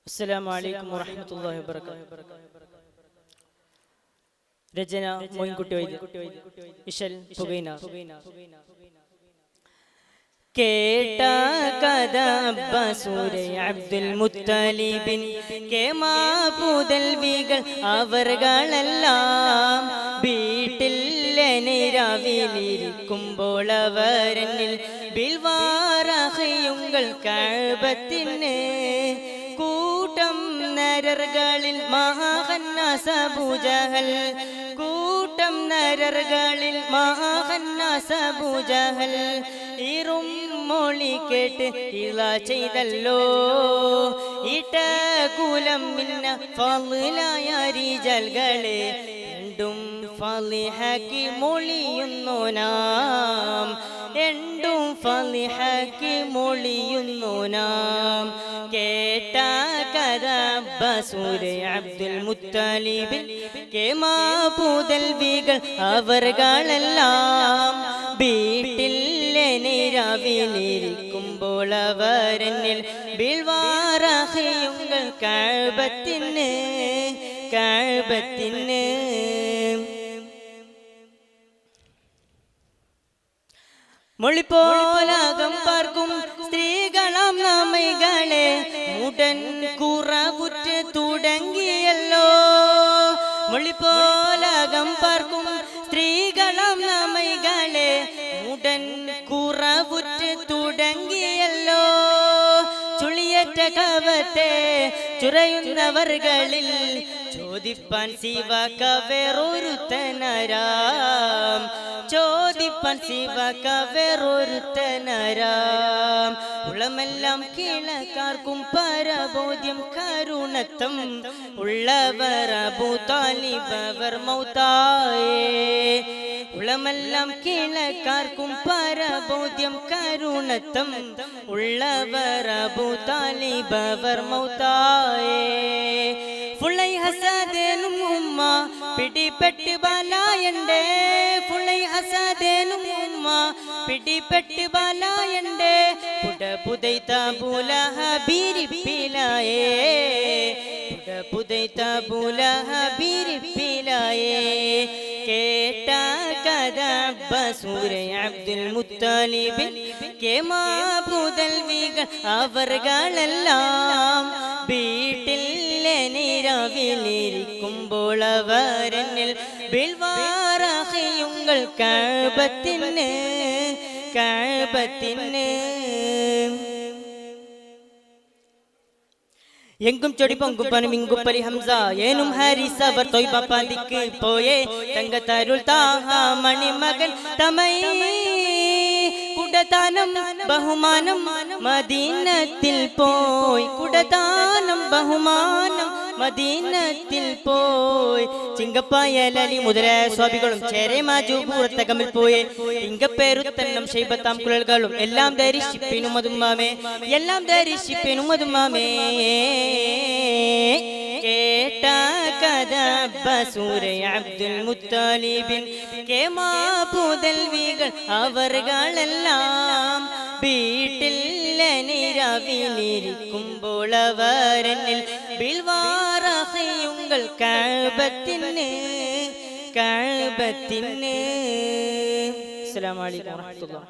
السلام عليكم ورحمة الله وبركاته. രചന മോയിൻകുട്ടി വൈദ്യ, ഇശൽ പുകൈന. കേട്ട കഥ അബ്ബാസൂരെ അബ്ദുൽ മുത്തലിബിൻ കേമാപുതൽവികൾ അവർകളെല്ലാം വീട്ടിൽ നിരാവിലിരിക്കുമ്പോൾ അവരെന്നിൽ ബിൽവാറഹയുങ്ങൾ കഅബത്തിന് കൂട്ടം നരർകളിൽ മഹാഖന്നാസ് അബൂജഹൽ കൂട്ടം നരർകളിൽ മഹാഖന്നാസ് അബൂജഹൽ ഇറും മൊഴി കേട്ട് ഇള ചെയ്തല്ലോ ഇട്ട കുലം മിന്ന ഫളിലായ റിജൽകളെ രണ്ടും ഫളിഹാക്കി മൊഴിയുന്നു നാം രണ്ടും ഫളിഹാക്കി മൊഴിയുന്നു നാം കേട്ട കഥ അബ്ബാസൂരെ അബ്ദുൽ മുത്തലിബിൻ കേമാപുതൽവികൾ അവർകളെല്ലാം വീട്ടിൽ നിരാവിലിരിക്കുമ്പോൾ അവരെന്നിൽ ബിൽവാറഹയുങ്ങൾ കഅബത്തിന് മൊഴിപ്പോലാകം പാർക്കും സ്ത്രീകളാം നമ്മകളെ മുടൻ കുറവുറ്റ് തുടങ്ങിയല്ലോ മൊഴിപ്പോലാകം പാർക്കും സ്ത്രീകളാം നമ്മകളെ മുടൻ കുറവുറ്റ് തുടങ്ങിയല്ലോ ചുളിയറ്റ കവത്തെ ചുരയുന്നവർകളിൽ ചോദിപ്പാൻ ശിവക വേറൊരുത്തനരാം ചോദിപ്പാൻ ശിവക വേറൊരുത്തനരാം ഉളമെല്ലാം കിഴക്കാർക്കും പരബോധ്യം കരുണത്വം ഉള്ളവർ അബൂ താലിബ് അവർ മൗതായേ ഉളമെല്ലാം കിഴക്കാർക്കും പരബോധ്യം കരുണത്വം ഉള്ളവർ അബൂ താലിബ് അവർ മൗതായേ ഫുളൈ ഹസദേനും ഉമ്മ പിടിപെട്ട് ബാലായണ്ടേ ഫുളൈ ഹസദേനും ഉമ്മ പിടിപെട്ട് ബാലായണ്ടേ പുടപുദൈത ബൂലഹബിരിപ്പിലായേ പുടപുദൈത ബൂലഹബിരിപ്പിലായേ കേട്ട കഥ അബ്ബാസൂരെ അബ്ദുൽ മുത്തലിബിൻ കേമാപുതൽവികൾ അവർകളെല്ലാം വീട്ടിൽ നിരാവിലിരിക്കുമ്പോൾ അവരെന്നിൽ ബിൽവാറഹയുങ്ങൾ കഅബത്തിന് എങ്കും ചൊടി പൊങ്കുപ്പനും ഇങ്കുപ്പലി ഹംസ ഏനും ഹാരിസ് അവർ തൊയ്ബ പാതിക്ക് പോയേ തങ്കത്തരുൾ താഹ മണിമകൻ തമൈ കുടദാനം ബഹുമാനം മദീനത്തിൽ പോയി കുടദാനം ബഹുമാനം മദീനത്തിൽ പോയി ചിങ്കപ്പായലി മുതലായ സ്വാഭികളും ചേരമാജൂപൂർത്തകമിൽ പോയി ഇങ്കപ്പേരുത്തന്നം ശൈബത്താം കുഴൽകളും എല്ലാം ധരിഷിപ്പിനും മതുമാമേ എല്ലാം ധരിഷിപ്പിനും മതുമാമേ കേട്ട കഥ അബ്ബാസൂരെ അബ്ദുൽ മുത്തലിബിൻ കേമാപുതൽവികൾ അവർകളെല്ലാം വീട്ടിൽ നിരാവിലിരിക്കുമ്പോൾ അവരെന്നിൽ ബിൽവാറഹയുങ്ങൾ കഅബത്തിന് അസ്സലാമു അലൈക്കും വറഹ്മത്തുള്ളാഹി.